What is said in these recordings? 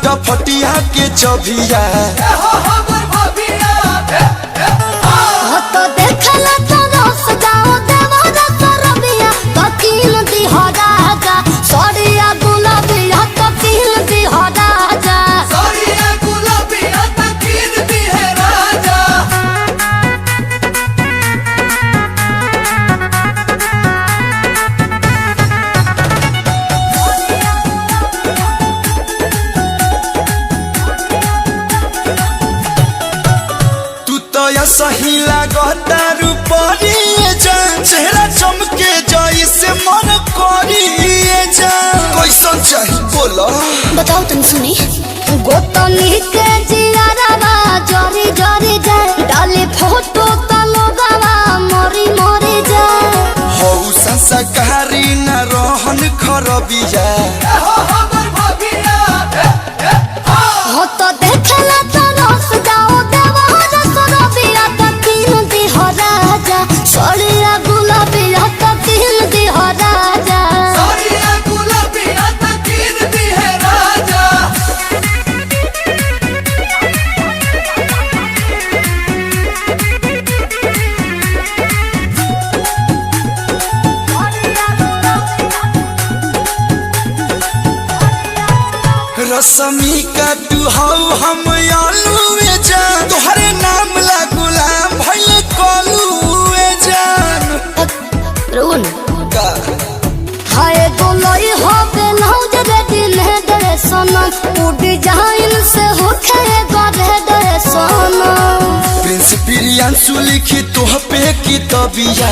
फटफटिया के चबिया तो देखला तो रस गाओ देवरा सरबिया तो कील दी हो राजा सड़िया गुलाबिया तो कील दी हो राजा सड़िया गुलाबिया तो कील दी है राजा। सही लागता रूपरी जान चेहरा चमके जैसे मन करी जान कैसन चाहिए बोलो बताओ तुम सुनी गोतनी के जियारावा जरी जरी जाए डाले फोटो तो लोगावा मरी मरी जाए हौ संस्कारी न रहन खरबिया हो तो देखला तो रस गाओ देवरा सरबिया तो कील दी हो राजा सड़िया गुलाबिया तो कील दी हो राजा सड़िया गुलाबिया तो कील दी है राजा। रसमी का तू हौ हम आलूए जान तोहरे नाम ला गुलाम भइले कलूए जान रोन का हाय गोलई हो बेलौज रे दिल है दे सनम उ डिजाइन से होखे गरे दे सनम प्रिंस प्रियांशु लिखी तोह पे किताबिया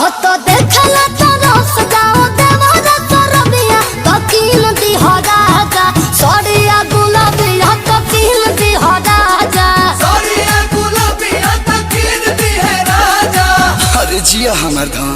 हो तो देखला तो रस गाओ देवरा सरबिया तो कील दी हो राजा सड़िया गुलाबिया तो कील दी हो राजा सड़िया गुलाबिया तो कील दी है राजा। अरे जिया हमर धाम।